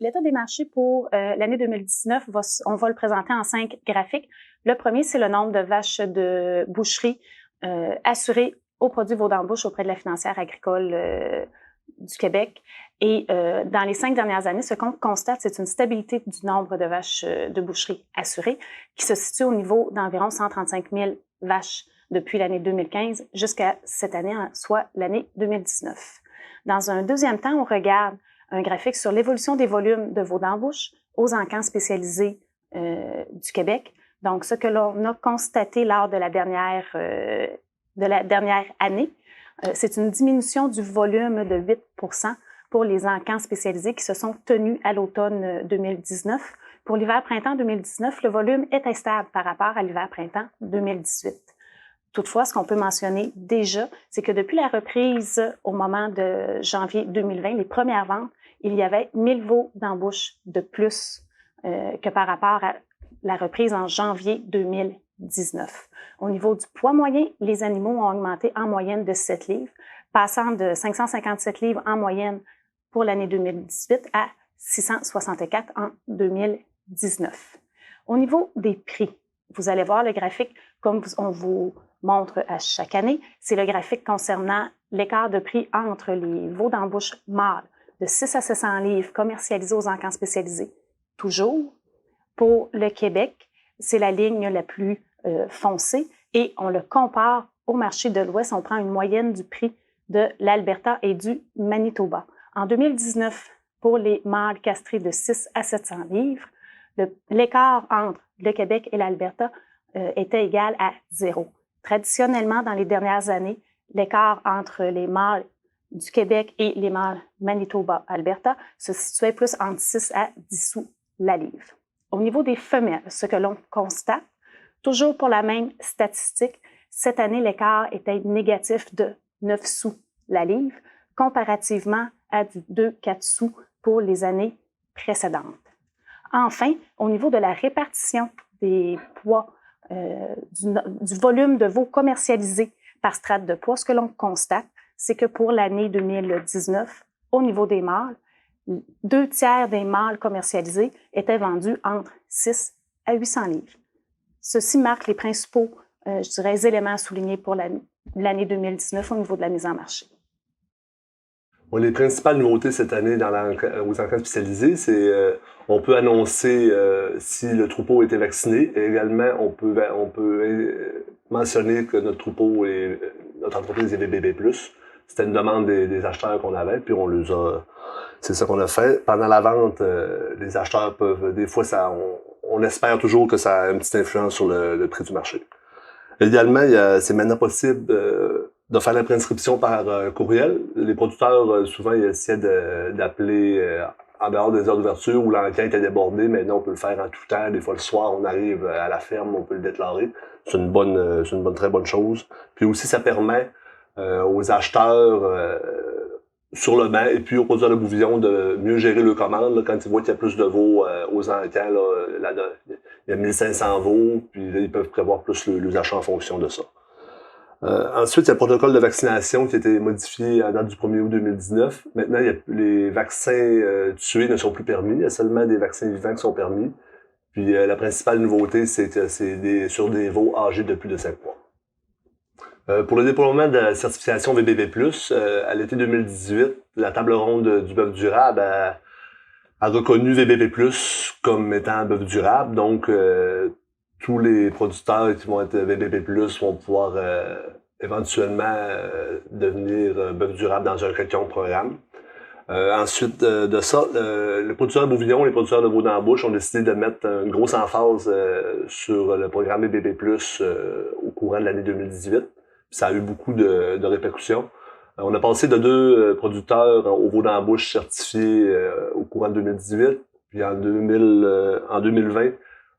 l'état des marchés pour l'année 2019, on va le présenter en 5 graphiques. Le premier, c'est le nombre de vaches de boucherie assurées aux produits Vaudambouche auprès de la financière agricole du Québec. Et dans les 5 dernières années, ce qu'on constate, c'est une stabilité du nombre de vaches de boucherie assurées qui se situe au niveau d'environ 135 000 vaches depuis l'année 2015 jusqu'à cette année, soit l'année 2019. Dans un deuxième temps, on regarde un graphique sur l'évolution des volumes de veau d'embauche aux encans spécialisés du Québec. Donc, ce que l'on a constaté lors de la dernière année, c'est une diminution du volume de 8 % pour les encans spécialisés qui se sont tenus à l'automne 2019. Pour l'hiver-printemps 2019, le volume était stable par rapport à l'hiver-printemps 2018. Toutefois, ce qu'on peut mentionner déjà, c'est que depuis la reprise au moment de janvier 2020, les premières ventes, il y avait 1000 veaux d'embauche de plus que par rapport à la reprise en janvier 2019. Au niveau du poids moyen, les animaux ont augmenté en moyenne de 7 livres, passant de 557 livres en moyenne pour l'année 2018 à 664 en 2019. Au niveau des prix, vous allez voir le graphique comme on vous montre à chaque année, c'est le graphique concernant l'écart de prix entre les veaux d'embauche mâles de 6 à 700 livres commercialisés aux encans spécialisés. Toujours, pour le Québec, c'est la ligne la plus foncée et on le compare au marché de l'Ouest. On prend une moyenne du prix de l'Alberta et du Manitoba. En 2019, pour les mâles castrés de 6 à 700 livres, l'écart entre le Québec et l'Alberta était égal à 0. Traditionnellement, dans les dernières années, l'écart entre les mâles du Québec et les mâles Manitoba-Alberta se situait plus entre 6 à 10 sous la livre. Au niveau des femelles, ce que l'on constate, toujours pour la même statistique, cette année, l'écart était négatif de 9 sous la livre, comparativement à du 2-4 sous pour les années précédentes. Enfin, au niveau de la répartition des poids, du volume de veaux commercialisés par strate de poids, ce que l'on constate, c'est que pour l'année 2019, au niveau des mâles, 2/3 des mâles commercialisés étaient vendus entre 6 à 800 livres. Ceci marque les principaux, éléments à souligner pour l'année 2019 au niveau de la mise en marché. Bon, les principales nouveautés cette année aux encans spécialisés, c'est on peut annoncer si le troupeau était vacciné. Et également, on peut mentionner que notre entreprise est VBB+. C'était une demande des acheteurs qu'on avait, puis c'est ça qu'on a fait. Pendant la vente, les acheteurs peuvent, des fois, on espère toujours que ça a une petite influence sur le prix du marché. Également, c'est maintenant possible de faire la prescription par courriel. Les producteurs, souvent, ils essaient d'appeler en dehors des heures d'ouverture où l'enquête est débordée. Maintenant, on peut le faire en tout temps. Des fois, le soir, on arrive à la ferme, on peut le déclarer. C'est une très bonne chose. Puis aussi, ça permet aux acheteurs sur le banc et puis aux producteurs de bouvions de mieux gérer leurs commandes. Là, quand ils voient qu'il y a plus de veaux aux encans, il y a 1500 veaux, puis là, ils peuvent prévoir plus les achats en fonction de ça. Ensuite, il y a le protocole de vaccination qui a été modifié à date du 1er août 2019. Maintenant, les vaccins tués ne sont plus permis. Il y a seulement des vaccins vivants qui sont permis. Puis la principale nouveauté, c'est que c'est sur des veaux âgés de plus de 5 mois. Pour le déploiement de la certification VBB+, à l'été 2018, la table ronde du bœuf durable a reconnu VBB+, comme étant bœuf durable. Donc, tous les producteurs qui vont être VBB+, vont pouvoir éventuellement devenir bœuf durable dans un quelconque programme. Ensuite de ça, les producteurs de bovillons et les producteurs de veaux d'embauche ont décidé de mettre une grosse emphase sur le programme VBB+, au courant de l'année 2018. Ça a eu beaucoup de répercussions. On a passé de 2 producteurs aux veaux d'embauche certifiés au courant de 2018. Puis en 2020,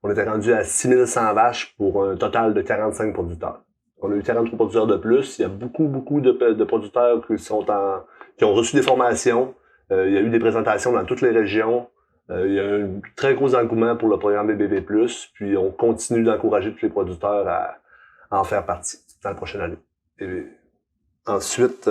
on était rendu à 6100 vaches pour un total de 45 producteurs. On a eu 43 producteurs de plus. Il y a beaucoup de producteurs qui ont reçu des formations. Il y a eu des présentations dans toutes les régions. Il y a un très gros engouement pour le programme BBB+. Puis on continue d'encourager tous les producteurs à en faire partie dans la prochaine année. Et ensuite,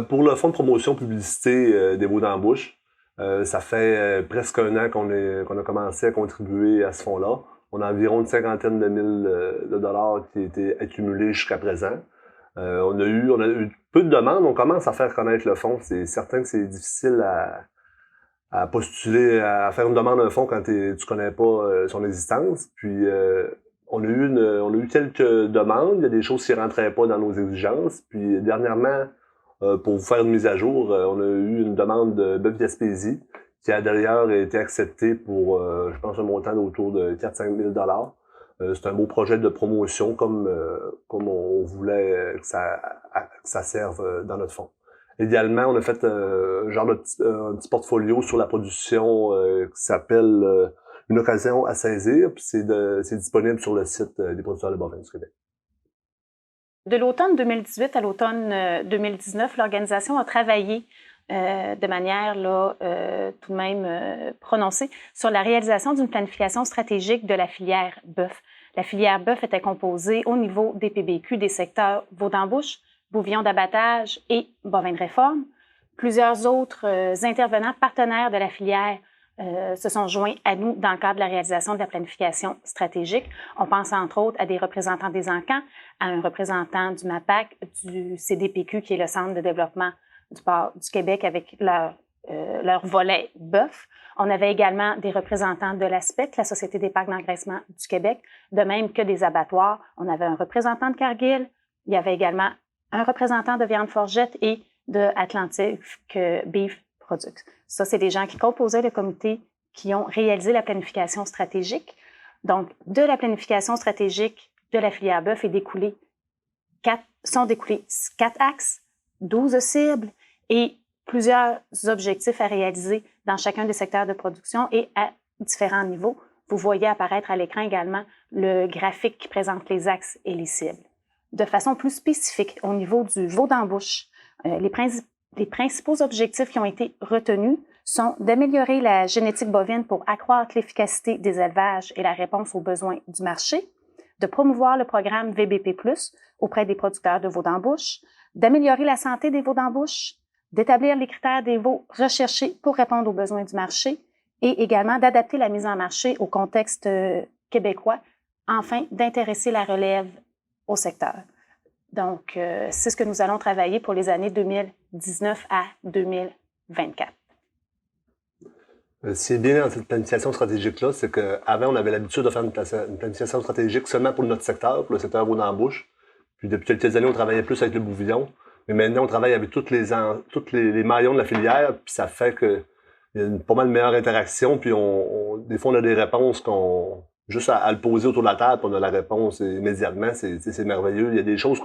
Pour le fonds de promotion publicité des veaux d'embauche, ça fait presque un an qu'on a commencé à contribuer à ce fonds-là. On a environ une cinquantaine de mille de dollars qui ont été accumulés jusqu'à présent. On a eu peu de demandes. On commence à faire connaître le fonds. C'est certain que c'est difficile à postuler, à faire une demande à un fonds quand tu connais pas son existence. Puis on a eu quelques demandes. Il y a des choses qui rentraient pas dans nos exigences. Puis dernièrement, pour vous faire une mise à jour, on a eu une demande de Bœuf-Gaspésie qui a d'ailleurs été acceptée pour, je pense, un montant d'autour de 4-5 000 $. C'est un beau projet de promotion comme on voulait que ça serve dans notre fonds. Idéalement, on a fait un petit portfolio sur la production qui s'appelle Une occasion à saisir, puis c'est disponible sur le site des producteurs de bovins du Québec. De l'automne 2018 à l'automne 2019, l'organisation a travaillé de manière tout de même prononcée sur la réalisation d'une planification stratégique de la filière bœuf. La filière bœuf était composée au niveau des PBQ des secteurs veaux d'embauche, bouvillons d'abattage et bovins de réforme. Plusieurs autres intervenants partenaires de la filière se sont joints à nous dans le cadre de la réalisation de la planification stratégique. On pense entre autres à des représentants des encans, à un représentant du MAPAC, du CDPQ, qui est le Centre de développement du port du Québec avec leur volet bœuf. On avait également des représentants de l'ASPEC, la Société des parcs d'engraissement du Québec, de même que des abattoirs. On avait un représentant de Cargill, il y avait également un représentant de Viande Forgette et de Atlantic Beef Products. Ça, c'est des gens qui composaient le comité qui ont réalisé la planification stratégique. Donc, de la planification stratégique de la filière bœuf sont découlés 4 axes, 12 cibles et plusieurs objectifs à réaliser dans chacun des secteurs de production et à différents niveaux. Vous voyez apparaître à l'écran également le graphique qui présente les axes et les cibles. De façon plus spécifique, au niveau du veau d'embauche, les principaux objectifs qui ont été retenus sont d'améliorer la génétique bovine pour accroître l'efficacité des élevages et la réponse aux besoins du marché, de promouvoir le programme VBP+, auprès des producteurs de veaux d'embauche, d'améliorer la santé des veaux d'embauche, d'établir les critères des veaux recherchés pour répondre aux besoins du marché et également d'adapter la mise en marché au contexte québécois, enfin d'intéresser la relève au secteur. Donc, c'est ce que nous allons travailler pour les années 2019 à 2024. Ce qui est bien dans cette planification stratégique-là, c'est qu'avant, on avait l'habitude de faire une planification stratégique seulement pour notre secteur, pour le secteur veau d'embauche. Puis depuis quelques années, on travaillait plus avec le bouvillon. Mais maintenant, on travaille avec tous les maillons de la filière, puis ça fait qu'il y a pas mal de meilleure interaction. Puis des fois, on a des réponses juste à le poser autour de la table, on a la réponse immédiatement. C'est merveilleux. Il y a des choses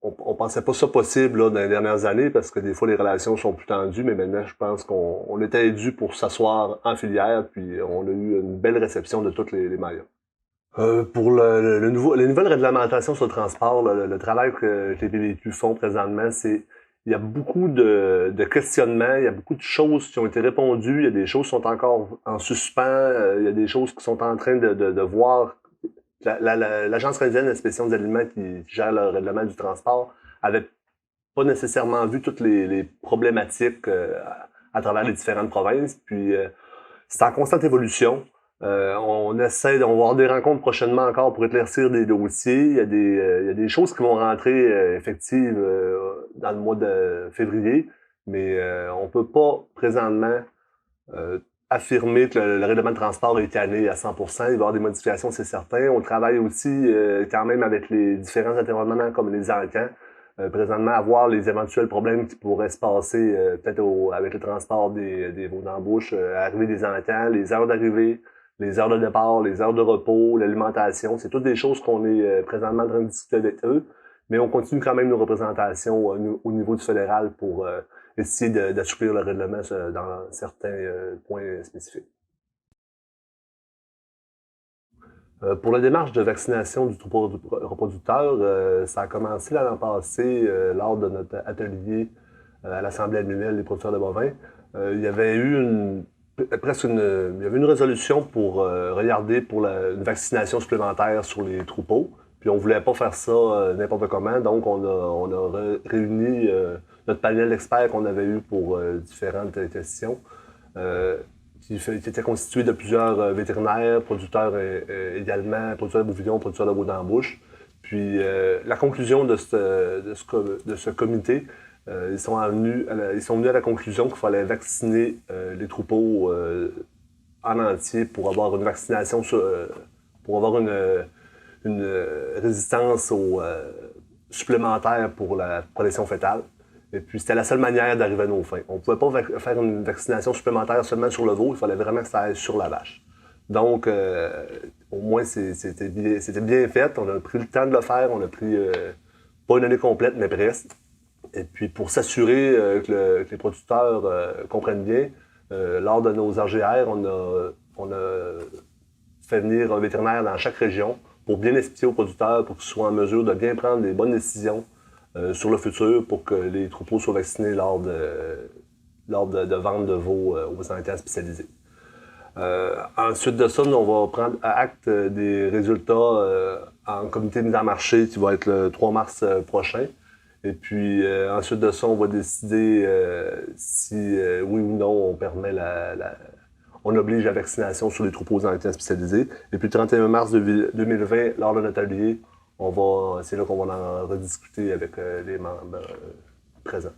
on pensait pas ça possible là, dans les dernières années parce que des fois, les relations sont plus tendues. Mais maintenant, je pense qu'on était dû pour s'asseoir en filière, puis on a eu une belle réception de tous les maillons. Pour les nouvelles réglementations sur le transport, le travail que les PBQ font présentement, il y a beaucoup de questionnements, il y a beaucoup de choses qui ont été répondues, il y a des choses qui sont encore en suspens, il y a des choses qui sont en train de voir. L'Agence canadienne d'inspection des aliments qui gère le règlement du transport avait pas nécessairement vu toutes les problématiques à travers les différentes provinces, puis c'est en constante évolution. On va avoir des rencontres prochainement encore pour éclaircir des dossiers. Il y a des choses qui vont rentrer effectives dans le mois de février, mais on peut pas présentement affirmer que le règlement de transport est tanné à 100%. Il va y avoir des modifications, c'est certain. On travaille aussi quand même avec les différents intervenants comme les encans. Présentement, à voir les éventuels problèmes qui pourraient se passer peut-être avec le transport des veaux d'embauche, arrivée des encans, les heures d'arrivée, les heures de départ, les heures de repos, l'alimentation. C'est toutes des choses qu'on est présentement en train de discuter avec eux, mais on continue quand même nos représentations au niveau du fédéral pour essayer d'assouplir le règlement dans certains points spécifiques. Pour la démarche de vaccination du troupeau reproducteur, ça a commencé l'an passé lors de notre atelier à l'Assemblée annuelle des producteurs de bovins. Il y avait eu une résolution pour regarder pour une vaccination supplémentaire sur les troupeaux. Puis on voulait pas faire ça n'importe comment, donc on a réuni notre panel d'experts qu'on avait eu pour différentes questions, qui était constitué de plusieurs vétérinaires, producteurs également, producteurs de bouvillons, producteurs de veau d'embauche. Puis la conclusion de ce comité, ils sont venus à la conclusion qu'il fallait vacciner les troupeaux en entier pour avoir une vaccination, pour avoir une résistance supplémentaire pour la protection fétale. Et puis, c'était la seule manière d'arriver à nos fins. On ne pouvait pas faire une vaccination supplémentaire seulement sur le veau, il fallait vraiment que ça aille sur la vache. Donc, au moins, c'était bien fait. On a pris le temps de le faire. On a pris, pas une année complète, mais presque. Et puis, pour s'assurer que les producteurs comprennent bien, lors de nos RGR, on a fait venir un vétérinaire dans chaque région pour bien expliquer aux producteurs, pour qu'ils soient en mesure de bien prendre les bonnes décisions sur le futur pour que les troupeaux soient vaccinés lors de vente de veaux aux internes spécialisés. Ensuite de ça, on va prendre acte des résultats en comité de mise en marché qui va être le 3 mars prochain. Et puis ensuite de ça, on va décider si oui ou non on permet on oblige la vaccination sur les troupeaux aux internes spécialisés. Et puis le 31 mars 2020, lors de notre atelier, c'est là qu'on va en rediscuter avec les membres présents.